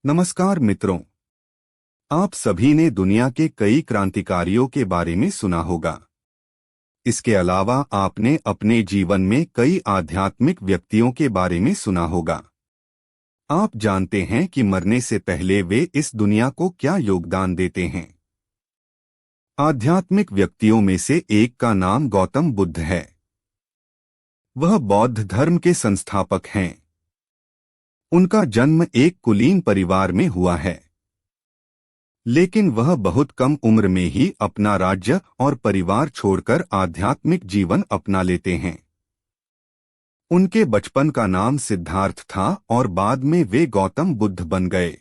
नमस्कार मित्रों, आप सभी ने दुनिया के कई क्रांतिकारियों के बारे में सुना होगा। इसके अलावा आपने अपने जीवन में कई आध्यात्मिक व्यक्तियों के बारे में सुना होगा। आप जानते हैं कि मरने से पहले वे इस दुनिया को क्या योगदान देते हैं। आध्यात्मिक व्यक्तियों में से एक का नाम गौतम बुद्ध है। वह बौद्ध धर्म के संस्थापक हैं। उनका जन्म एक कुलीन परिवार में हुआ है, लेकिन वह बहुत कम उम्र में ही अपना राज्य और परिवार छोड़कर आध्यात्मिक जीवन अपना लेते हैं। उनके बचपन का नाम सिद्धार्थ था और बाद में वे गौतम बुद्ध बन गए।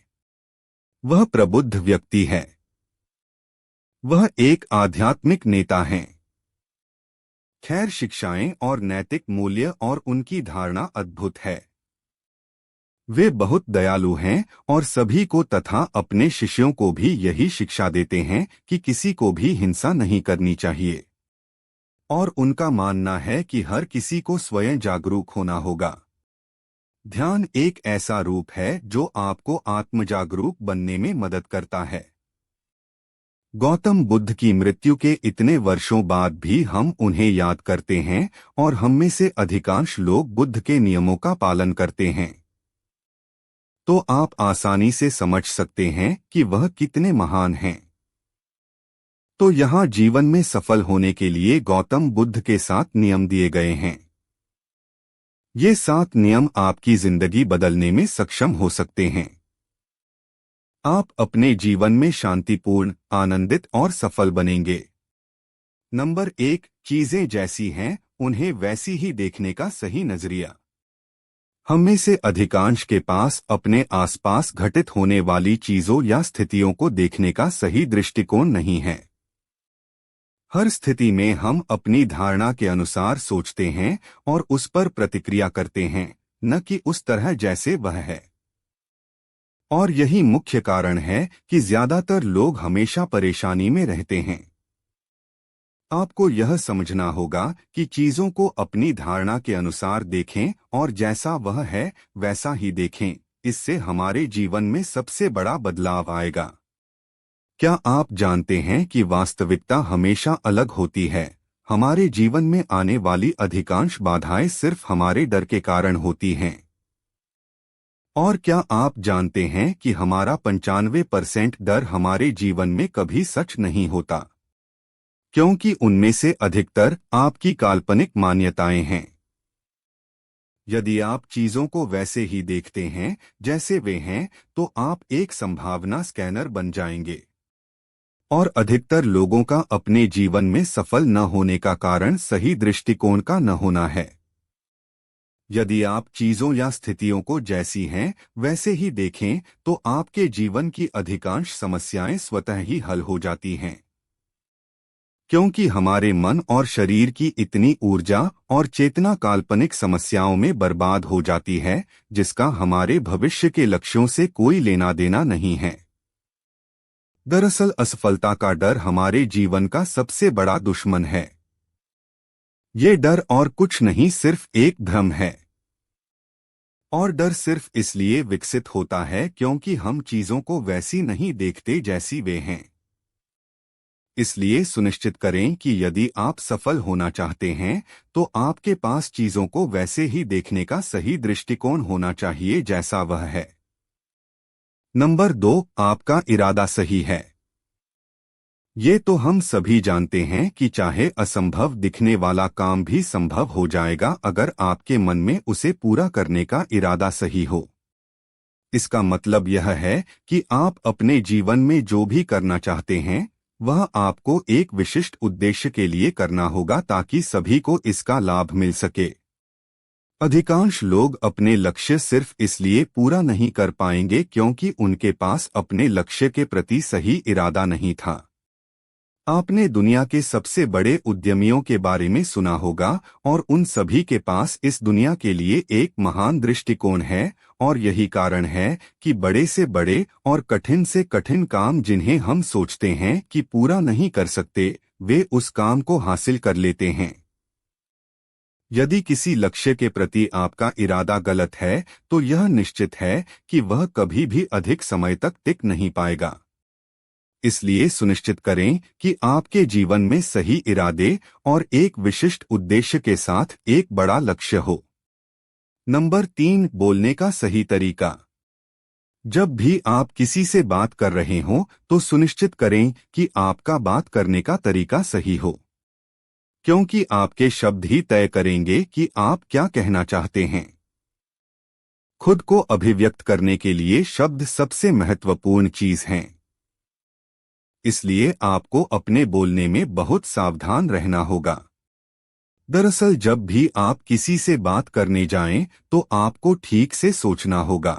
वह प्रबुद्ध व्यक्ति है। वह एक आध्यात्मिक नेता हैं। खैर, शिक्षाएं और नैतिक मूल्य और उनकी धारणा अद्भुत है। वे बहुत दयालु हैं और सभी को तथा अपने शिष्यों को भी यही शिक्षा देते हैं कि किसी को भी हिंसा नहीं करनी चाहिए। और उनका मानना है कि हर किसी को स्वयं जागरूक होना होगा। ध्यान एक ऐसा रूप है जो आपको आत्मजागरूक बनने में मदद करता है। गौतम बुद्ध की मृत्यु के इतने वर्षों बाद भी हम उन्हें याद करते हैं और हम में से अधिकांश लोग बुद्ध के नियमों का पालन करते हैं। तो आप आसानी से समझ सकते हैं कि वह कितने महान हैं। तो यहाँ जीवन में सफल होने के लिए गौतम बुद्ध के 7 नियम दिए गए हैं। ये 7 नियम आपकी जिंदगी बदलने में सक्षम हो सकते हैं। आप अपने जीवन में शांतिपूर्ण, आनंदित और सफल बनेंगे। नंबर 1, चीजें जैसी हैं उन्हें वैसी ही देखने का सही नजरिया। हम में से अधिकांश के पास अपने आसपास घटित होने वाली चीजों या स्थितियों को देखने का सही दृष्टिकोण नहीं है। हर स्थिति में हम अपनी धारणा के अनुसार सोचते हैं और उस पर प्रतिक्रिया करते हैं, न कि उस तरह जैसे वह है। और यही मुख्य कारण है कि ज्यादातर लोग हमेशा परेशानी में रहते हैं। आपको यह समझना होगा कि चीजों को अपनी धारणा के अनुसार देखें और जैसा वह है वैसा ही देखें। इससे हमारे जीवन में सबसे बड़ा बदलाव आएगा। क्या आप जानते हैं कि वास्तविकता हमेशा अलग होती है? हमारे जीवन में आने वाली अधिकांश बाधाएं सिर्फ हमारे डर के कारण होती हैं। और क्या आप जानते हैं कि हमारा 95% डर हमारे जीवन में कभी सच नहीं होता, क्योंकि उनमें से अधिकतर आपकी काल्पनिक मान्यताएं हैं। यदि आप चीजों को वैसे ही देखते हैं जैसे वे हैं, तो आप एक संभावना स्कैनर बन जाएंगे। और अधिकतर लोगों का अपने जीवन में सफल न होने का कारण सही दृष्टिकोण का न होना है। यदि आप चीजों या स्थितियों को जैसी हैं वैसे ही देखें, तो आपके जीवन की अधिकांश समस्याएं स्वतः ही हल हो जाती हैं। क्योंकि हमारे मन और शरीर की इतनी ऊर्जा और चेतना काल्पनिक समस्याओं में बर्बाद हो जाती है, जिसका हमारे भविष्य के लक्ष्यों से कोई लेना देना नहीं है। दरअसल असफलता का डर हमारे जीवन का सबसे बड़ा दुश्मन है। ये डर और कुछ नहीं, सिर्फ एक भ्रम है। और डर सिर्फ इसलिए विकसित होता है क्योंकि हम चीजों को वैसी नहीं देखते जैसी वे हैं। इसलिए सुनिश्चित करें कि यदि आप सफल होना चाहते हैं, तो आपके पास चीजों को वैसे ही देखने का सही दृष्टिकोण होना चाहिए जैसा वह है। नंबर 2, आपका इरादा सही है। ये तो हम सभी जानते हैं कि चाहे असंभव दिखने वाला काम भी संभव हो जाएगा अगर आपके मन में उसे पूरा करने का इरादा सही हो। इसका मतलब यह है कि आप अपने जीवन में जो भी करना चाहते हैं, वह आपको एक विशिष्ट उद्देश्य के लिए करना होगा ताकि सभी को इसका लाभ मिल सके। अधिकांश लोग अपने लक्ष्य सिर्फ इसलिए पूरा नहीं कर पाएंगे क्योंकि उनके पास अपने लक्ष्य के प्रति सही इरादा नहीं था। आपने दुनिया के सबसे बड़े उद्यमियों के बारे में सुना होगा और उन सभी के पास इस दुनिया के लिए एक महान दृष्टिकोण है, और यही कारण है कि बड़े से बड़े और कठिन से कठिन काम जिन्हें हम सोचते हैं कि पूरा नहीं कर सकते, वे उस काम को हासिल कर लेते हैं। यदि किसी लक्ष्य के प्रति आपका इरादा गलत है तो यह निश्चित है कि वह कभी भी अधिक समय तक टिक नहीं पाएगा। इसलिए सुनिश्चित करें कि आपके जीवन में सही इरादे और एक विशिष्ट उद्देश्य के साथ एक बड़ा लक्ष्य हो। नंबर 3, बोलने का सही तरीका। जब भी आप किसी से बात कर रहे हों तो सुनिश्चित करें कि आपका बात करने का तरीका सही हो, क्योंकि आपके शब्द ही तय करेंगे कि आप क्या कहना चाहते हैं। खुद को अभिव्यक्त करने के लिए शब्द सबसे महत्वपूर्ण चीज हैं। इसलिए आपको अपने बोलने में बहुत सावधान रहना होगा। दरअसल जब भी आप किसी से बात करने जाएं तो आपको ठीक से सोचना होगा,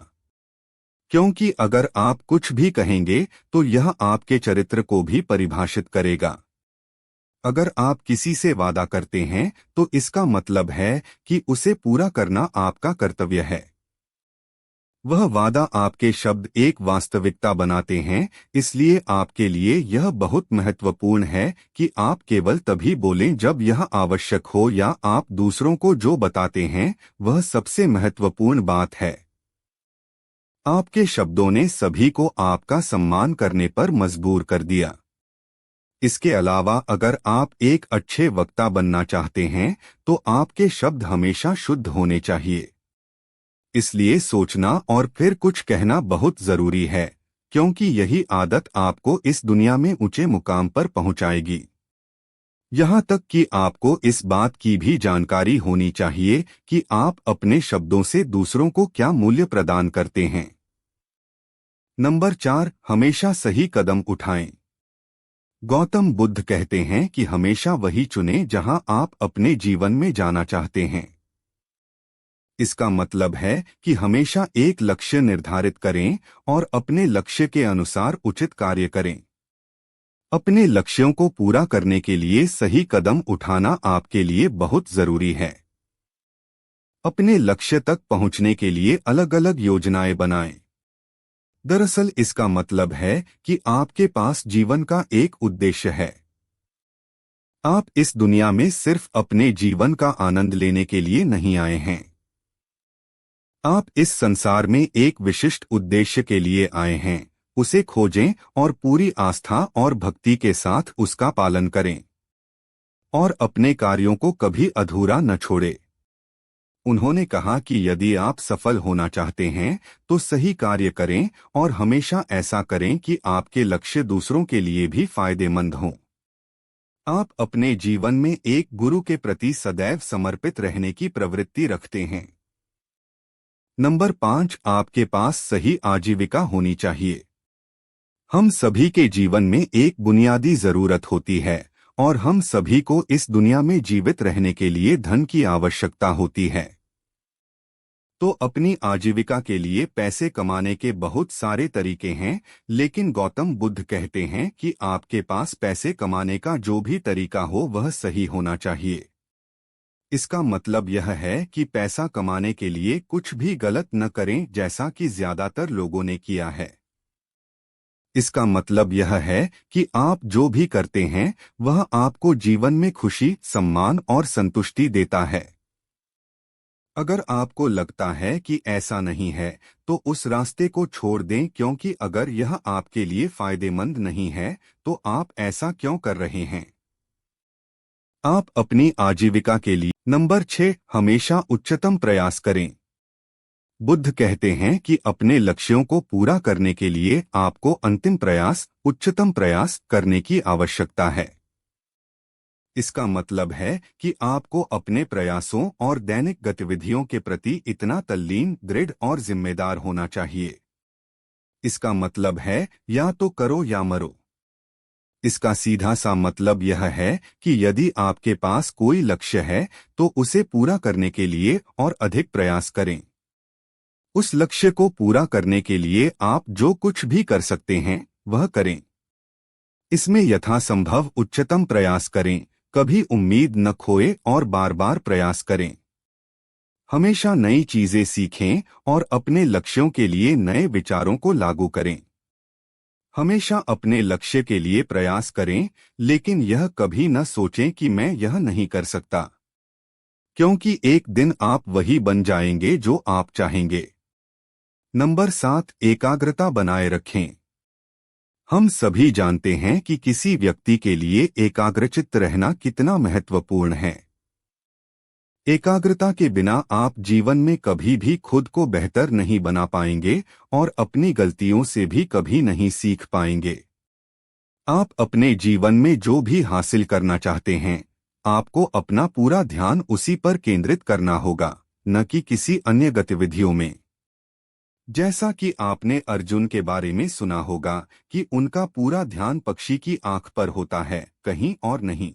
क्योंकि अगर आप कुछ भी कहेंगे तो यह आपके चरित्र को भी परिभाषित करेगा। अगर आप किसी से वादा करते हैं तो इसका मतलब है कि उसे पूरा करना आपका कर्तव्य है। वह वादा आपके शब्द एक वास्तविकता बनाते हैं, इसलिए आपके लिए यह बहुत महत्वपूर्ण है कि आप केवल तभी बोलें जब यह आवश्यक हो या आप दूसरों को जो बताते हैं वह सबसे महत्वपूर्ण बात है। आपके शब्दों ने सभी को आपका सम्मान करने पर मजबूर कर दिया। इसके अलावा अगर आप एक अच्छे वक्ता बनना चाहते हैं तो आपके शब्द हमेशा शुद्ध होने चाहिए। इसलिए सोचना और फिर कुछ कहना बहुत जरूरी है, क्योंकि यही आदत आपको इस दुनिया में ऊंचे मुकाम पर पहुंचाएगी। यहाँ तक कि आपको इस बात की भी जानकारी होनी चाहिए कि आप अपने शब्दों से दूसरों को क्या मूल्य प्रदान करते हैं। नंबर 4, हमेशा सही कदम उठाएं। गौतम बुद्ध कहते हैं कि हमेशा वही चुनें जहां आप अपने जीवन में जाना चाहते हैं। इसका मतलब है कि हमेशा एक लक्ष्य निर्धारित करें और अपने लक्ष्य के अनुसार उचित कार्य करें। अपने लक्ष्यों को पूरा करने के लिए सही कदम उठाना आपके लिए बहुत जरूरी है। अपने लक्ष्य तक पहुंचने के लिए अलग अलग योजनाएं बनाएं। दरअसल इसका मतलब है कि आपके पास जीवन का एक उद्देश्य है। आप इस दुनिया में सिर्फ अपने जीवन का आनंद लेने के लिए नहीं आए हैं। आप इस संसार में एक विशिष्ट उद्देश्य के लिए आए हैं। उसे खोजें और पूरी आस्था और भक्ति के साथ उसका पालन करें और अपने कार्यों को कभी अधूरा न छोड़ें। उन्होंने कहा कि यदि आप सफल होना चाहते हैं तो सही कार्य करें और हमेशा ऐसा करें कि आपके लक्ष्य दूसरों के लिए भी फायदेमंद हों। आप अपने जीवन में एक गुरु के प्रति सदैव समर्पित रहने की प्रवृत्ति रखते हैं। नंबर 5, आपके पास सही आजीविका होनी चाहिए। हम सभी के जीवन में एक बुनियादी जरूरत होती है और हम सभी को इस दुनिया में जीवित रहने के लिए धन की आवश्यकता होती है। तो अपनी आजीविका के लिए पैसे कमाने के बहुत सारे तरीके हैं, लेकिन गौतम बुद्ध कहते हैं कि आपके पास पैसे कमाने का जो भी तरीका हो वह सही होना चाहिए। इसका मतलब यह है कि पैसा कमाने के लिए कुछ भी गलत न करें, जैसा कि ज्यादातर लोगों ने किया है। इसका मतलब यह है कि आप जो भी करते हैं वह आपको जीवन में खुशी, सम्मान और संतुष्टि देता है। अगर आपको लगता है कि ऐसा नहीं है तो उस रास्ते को छोड़ दें, क्योंकि अगर यह आपके लिए फायदेमंद नहीं है तो आप ऐसा क्यों कर रहे हैं। आप अपनी आजीविका के लिए नंबर 6, हमेशा उच्चतम प्रयास करें। बुद्ध कहते हैं कि अपने लक्ष्यों को पूरा करने के लिए आपको अंतिम प्रयास, उच्चतम प्रयास करने की आवश्यकता है। इसका मतलब है कि आपको अपने प्रयासों और दैनिक गतिविधियों के प्रति इतना तल्लीन, दृढ़ और जिम्मेदार होना चाहिए। इसका मतलब है या तो करो या मरो। इसका सीधा सा मतलब यह है कि यदि आपके पास कोई लक्ष्य है तो उसे पूरा करने के लिए और अधिक प्रयास करें। उस लक्ष्य को पूरा करने के लिए आप जो कुछ भी कर सकते हैं वह करें। इसमें यथासंभव उच्चतम प्रयास करें, कभी उम्मीद न खोएं और बार बार प्रयास करें। हमेशा नई चीजें सीखें और अपने लक्ष्यों के लिए नए विचारों को लागू करें। हमेशा अपने लक्ष्य के लिए प्रयास करें, लेकिन यह कभी न सोचें कि मैं यह नहीं कर सकता, क्योंकि एक दिन आप वही बन जाएंगे जो आप चाहेंगे। नंबर 7, एकाग्रता बनाए रखें। हम सभी जानते हैं कि किसी व्यक्ति के लिए एकाग्रचित्त रहना कितना महत्वपूर्ण है। एकाग्रता के बिना आप जीवन में कभी भी खुद को बेहतर नहीं बना पाएंगे और अपनी गलतियों से भी कभी नहीं सीख पाएंगे। आप अपने जीवन में जो भी हासिल करना चाहते हैं, आपको अपना पूरा ध्यान उसी पर केंद्रित करना होगा, न कि किसी अन्य गतिविधियों में। जैसा कि आपने अर्जुन के बारे में सुना होगा कि उनका पूरा ध्यान पक्षी की आंख पर होता है, कहीं और नहीं।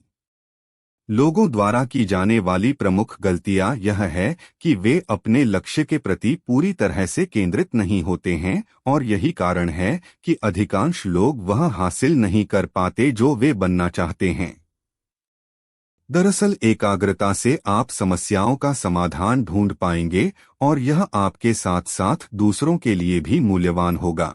लोगों द्वारा की जाने वाली प्रमुख गलतियां यह है कि वे अपने लक्ष्य के प्रति पूरी तरह से केंद्रित नहीं होते हैं और यही कारण है कि अधिकांश लोग वह हासिल नहीं कर पाते जो वे बनना चाहते हैं। दरअसल एकाग्रता से आप समस्याओं का समाधान ढूंढ पाएंगे और यह आपके साथ साथ दूसरों के लिए भी मूल्यवान होगा।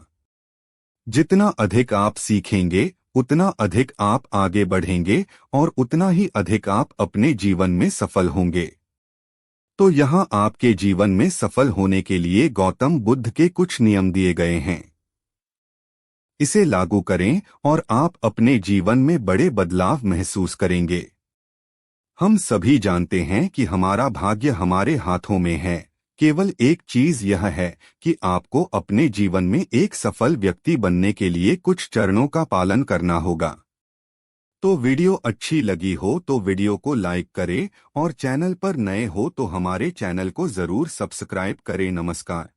जितना अधिक आप सीखेंगे, उतना अधिक आप आगे बढ़ेंगे और उतना ही अधिक आप अपने जीवन में सफल होंगे। तो यहाँ आपके जीवन में सफल होने के लिए गौतम बुद्ध के कुछ नियम दिए गए हैं। इसे लागू करें और आप अपने जीवन में बड़े बदलाव महसूस करेंगे। हम सभी जानते हैं कि हमारा भाग्य हमारे हाथों में है। केवल एक चीज यह है कि आपको अपने जीवन में एक सफल व्यक्ति बनने के लिए कुछ चरणों का पालन करना होगा। तो वीडियो अच्छी लगी हो तो वीडियो को लाइक करें और चैनल पर नए हो तो हमारे चैनल को जरूर सब्सक्राइब करें। नमस्कार।